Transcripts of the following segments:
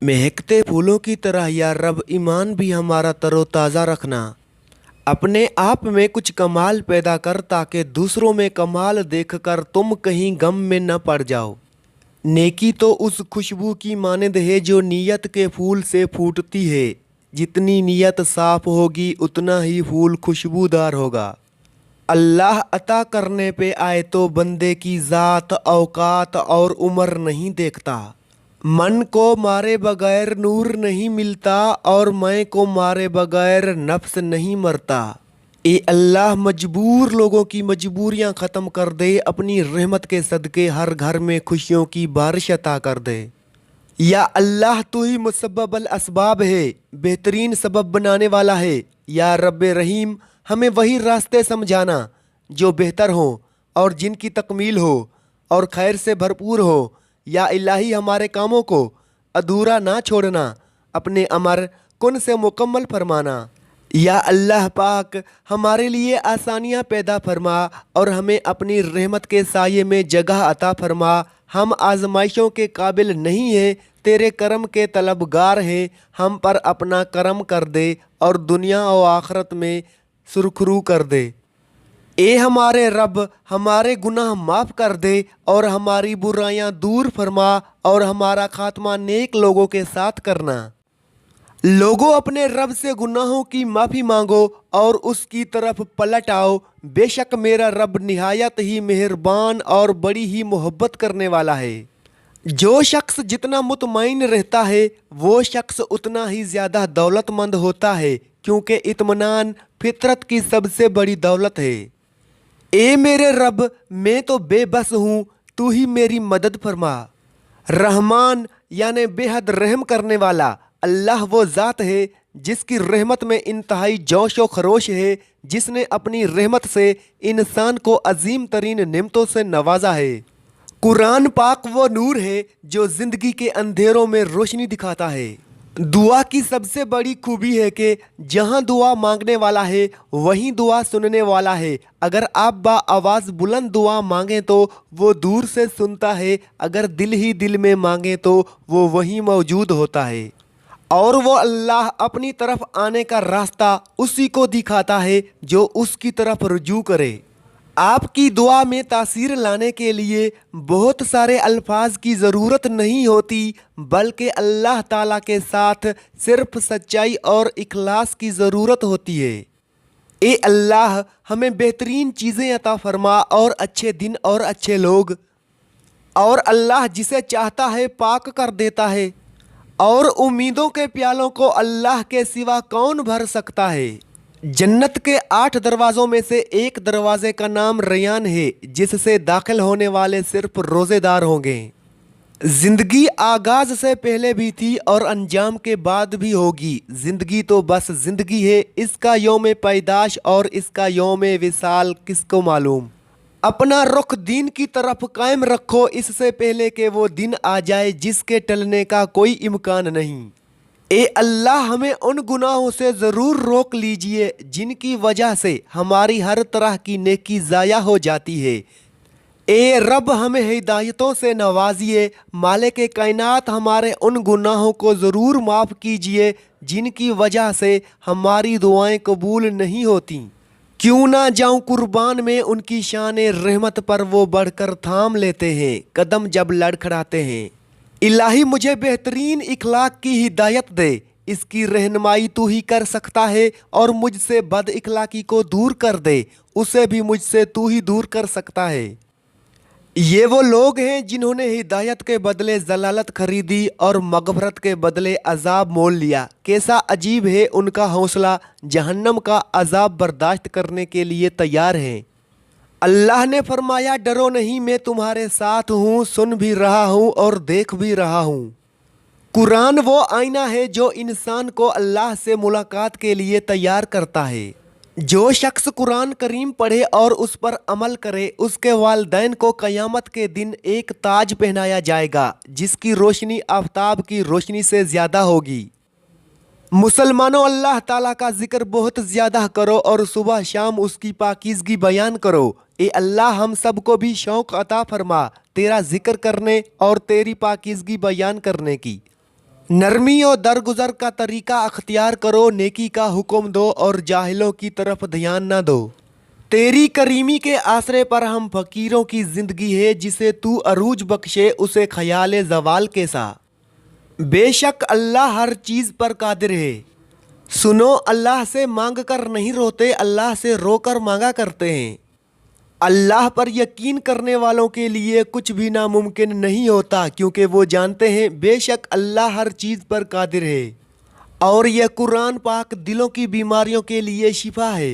महकते फूलों की तरह या रब ईमान भी हमारा तरोताज़ा रखना। अपने आप में कुछ कमाल पैदा कर ताकि दूसरों में कमाल देखकर तुम कहीं गम में न पड़ जाओ। नेकी तो उस खुशबू की मानद है जो नीयत के फूल से फूटती है। जितनी नीयत साफ होगी उतना ही फूल खुशबूदार होगा। अल्लाह अता करने पे आए तो बंदे की ज़ात, औकात और उम्र नहीं देखता। मन को मारे बगैर नूर नहीं मिलता और मैं को मारे बगैर नफ्स नहीं मरता। ए अल्लाह मजबूर लोगों की मजबूरियां ख़त्म कर दे, अपनी रहमत के सदके हर घर में खुशियों की बारिश अता कर दे। या अल्लाह तू ही मुसब्बल असबाब है, बेहतरीन सबब बनाने वाला है। या रब्बे रहीम, हमें वही रास्ते समझाना जो बेहतर हो और जिनकी तकमील हो और खैर से भरपूर हो। या इलाही हमारे कामों को अधूरा ना छोड़ना, अपने अमर कुन से मुकम्मल फरमाना। या अल्लाह पाक, हमारे लिए आसानियाँ पैदा फरमा और हमें अपनी रहमत के साये में जगह अता फरमा। हम आजमाइशों के काबिल नहीं हैं, तेरे करम के तलबगार हैं। हम पर अपना करम कर दे और दुनिया और आखरत में सुरखरू कर दे। ए हमारे रब, हमारे गुनाह माफ़ कर दे और हमारी बुराइयां दूर फरमा और हमारा खात्मा नेक लोगों के साथ करना। लोगों, अपने रब से गुनाहों की माफ़ी मांगो और उसकी तरफ पलट आओ। बेशक मेरा रब निहायत ही मेहरबान और बड़ी ही मोहब्बत करने वाला है। जो शख्स जितना मुतमईन रहता है वो शख्स उतना ही ज़्यादा दौलतमंद होता है, क्योंकि इत्मीनान फितरत की सबसे बड़ी दौलत है। ए मेरे रब, मैं तो बेबस हूँ, तू ही मेरी मदद फरमा। रहमान यानी बेहद रहम करने वाला अल्लाह वो ज़ात है जिसकी रहमत में इंतहाई जोश व खरोश है, जिसने अपनी रहमत से इंसान को अजीम तरीन नेमतों से नवाजा है। कुरान पाक वो नूर है जो ज़िंदगी के अंधेरों में रोशनी दिखाता है। दुआ की सबसे बड़ी खूबी है कि जहाँ दुआ मांगने वाला है वहीं दुआ सुनने वाला है। अगर आप आवाज़ बुलंद दुआ मांगें तो वो दूर से सुनता है, अगर दिल ही दिल में मांगें तो वो वहीं मौजूद होता है। और वो अल्लाह अपनी तरफ आने का रास्ता उसी को दिखाता है जो उसकी तरफ रुजू करे। आपकी दुआ में तासीर लाने के लिए बहुत सारे अल्फाज की ज़रूरत नहीं होती, बल्कि अल्लाह ताला के साथ सिर्फ सच्चाई और इखलास की ज़रूरत होती है। ए अल्लाह, हमें बेहतरीन चीज़ें अता फरमा और अच्छे दिन और अच्छे लोग। और अल्लाह जिसे चाहता है पाक कर देता है, और उम्मीदों के प्यालों को अल्लाह के सिवा कौन भर सकता है। जन्नत के 8 दरवाज़ों में से एक दरवाज़े का नाम रैयान है, जिससे दाखिल होने वाले सिर्फ रोज़ेदार होंगे। ज़िंदगी आगाज़ से पहले भी थी और अंजाम के बाद भी होगी। ज़िंदगी तो बस ज़िंदगी है, इसका यौम पैदाश और इसका यौम विसाल किसको मालूम। अपना रुख दीन की तरफ कायम रखो, इससे पहले कि वो दिन आ जाए जिसके टलने का कोई इम्कान नहीं। ए अल्लाह, हमें उन गुनाहों से ज़रूर रोक लीजिए जिनकी वजह से हमारी हर तरह की नेकी ज़ाया हो जाती है। ए रब, हमें हिदायतों से नवाजिए। मालिक कायनात, हमारे उन गुनाहों को ज़रूर माफ़ कीजिए जिनकी वजह से हमारी दुआएं कबूल नहीं होती। क्यों ना जाऊं कुर्बान में उनकी शान रहमत पर, वो बढ़कर थाम लेते हैं कदम जब लड़खड़ाते हैं। इलाही, मुझे बेहतरीन इखलाक की हिदायत दे, इसकी रहनुमाई तू ही कर सकता है। और मुझसे बद इखलाकी को दूर कर दे, उसे भी मुझसे तू ही दूर कर सकता है। ये वो लोग हैं जिन्होंने हिदायत के बदले जलालत खरीदी और मगफरत के बदले अजाब मोल लिया। कैसा अजीब है उनका हौसला, जहन्नम का अजाब बर्दाश्त करने के लिए तैयार हैं। अल्लाह ने फरमाया, डरो नहीं, मैं तुम्हारे साथ हूँ, सुन भी रहा हूँ और देख भी रहा हूँ। कुरान वो आईना है जो इंसान को अल्लाह से मुलाकात के लिए तैयार करता है। जो शख्स कुरान करीम पढ़े और उस पर अमल करे, उसके वालिदैन को क़यामत के दिन एक ताज पहनाया जाएगा जिसकी रोशनी आफताब की रोशनी से ज़्यादा होगी। मुसलमानों, अल्लाह ताला का जिक्र बहुत ज़्यादा करो और सुबह शाम उसकी पाकीज़गी बयान करो। ए अल्लाह, हम सब को भी शौक़ अता फरमा तेरा जिक्र करने और तेरी पाकीज़गी बयान करने की। नरमी और दरगुजर का तरीका अख्तियार करो, नेकी का हुक्म दो और जाहिलों की तरफ ध्यान ना दो। तेरी करीमी के आसरे पर हम फकीरों की जिंदगी है, जिसे तू अरूज बख्शे उसे ख्याल जवाल के सा। बेशक अल्लाह हर चीज़ पर कादिर है। सुनो, अल्लाह से मांग कर नहीं रोते, अल्लाह से रोकर मांगा करते हैं। अल्लाह पर यकीन करने वालों के लिए कुछ भी नामुमकिन नहीं होता, क्योंकि वो जानते हैं बेशक अल्लाह हर चीज़ पर कादिर है। और यह कुरान पाक दिलों की बीमारियों के लिए शिफा है।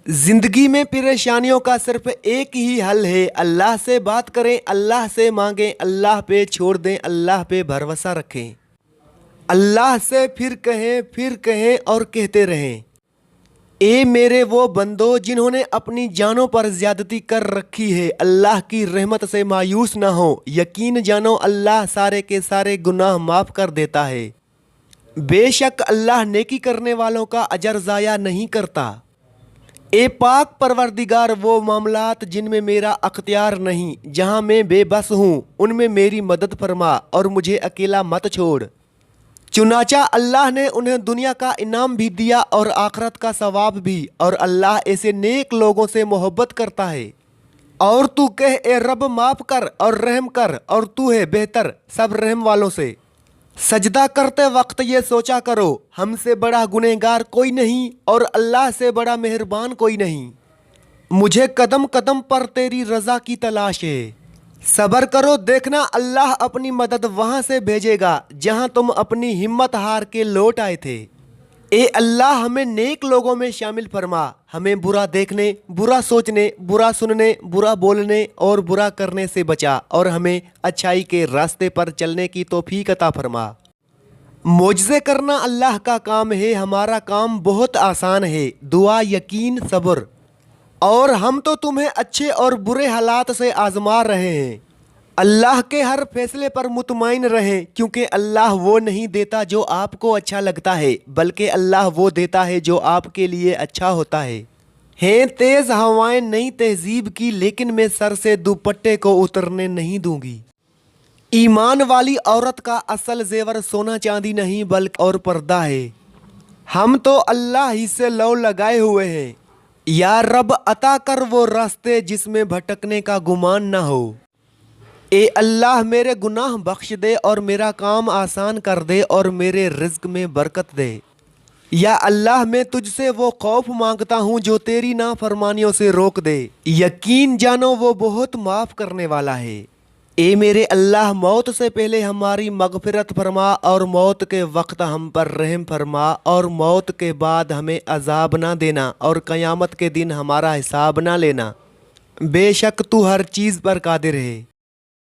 ज़िंदगी में परेशानियों का सिर्फ एक ही हल है, अल्लाह से बात करें, अल्लाह से मांगें, अल्लाह पे छोड़ दें, अल्लाह पे भरोसा रखें। अल्लाह से फिर कहें और कहते रहें, ए मेरे वो बंदो जिन्होंने अपनी जानों पर ज्यादती कर रखी है, अल्लाह की रहमत से मायूस ना हो। यकीन जानो अल्लाह सारे के सारे गुनाह माफ़ कर देता है। बेशक अल्लाह नेकी करने वालों का अजर ज़ाया नहीं करता। ए पाक परवरदिगार, वो मामलात जिनमें मेरा अख्तियार नहीं, जहाँ मैं बेबस हूँ, उनमें मेरी मदद फरमा और मुझे अकेला मत छोड़। चुनाचा अल्लाह ने उन्हें दुनिया का इनाम भी दिया और आखरत का सवाब भी, और अल्लाह ऐसे नेक लोगों से मोहब्बत करता है। और तू कह, ए रब माफ़ कर और रहम कर, और तू है बेहतर सब रहम वालों से। सजदा करते वक्त ये सोचा करो, हमसे बड़ा गुनहगार कोई नहीं और अल्लाह से बड़ा मेहरबान कोई नहीं। मुझे कदम कदम पर तेरी रज़ा की तलाश है। सब्र करो, देखना अल्लाह अपनी मदद वहाँ से भेजेगा जहाँ तुम अपनी हिम्मत हार के लौट आए थे। ए अल्लाह, हमें नेक लोगों में शामिल फरमा। हमें बुरा देखने, बुरा सोचने, बुरा सुनने, बुरा बोलने और बुरा करने से बचा, और हमें अच्छाई के रास्ते पर चलने की तौफीक अता फरमा। मोजज़े करना अल्लाह का काम है, हमारा काम बहुत आसान है। दुआ, यकीन, सब्र। और हम तो तुम्हें अच्छे और बुरे हालात से आजमा रहे हैं। अल्लाह के हर फैसले पर मुतमईन रहें, क्योंकि अल्लाह वो नहीं देता जो आपको अच्छा लगता है, बल्कि अल्लाह वो देता है जो आपके लिए अच्छा होता है। हैं तेज़ हवाएं नई तहजीब की, लेकिन मैं सर से दुपट्टे को उतरने नहीं दूंगी। ईमान वाली औरत का असल जेवर सोना चांदी नहीं बल्कि और पर्दा है। हम तो अल्लाह ही से लौ लगाए हुए हैं। या रब, अता कर वो रास्ते जिसमें भटकने का गुमान ना हो। ए अल्लाह, मेरे गुनाह बख्श दे और मेरा काम आसान कर दे और मेरे रिज्क में बरकत दे। या अल्लाह, मैं तुझसे वो खौफ मांगता हूँ जो तेरी नाफरमानियों से रोक दे। यकीन जानो वो बहुत माफ़ करने वाला है। ए मेरे अल्लाह, मौत से पहले हमारी मगफिरत फरमा और मौत के वक्त हम पर रहम फरमा, और मौत के बाद हमें अजाब ना देना और क़यामत के दिन हमारा हिसाब ना लेना। बेशक तू हर चीज़ पर कादिर है।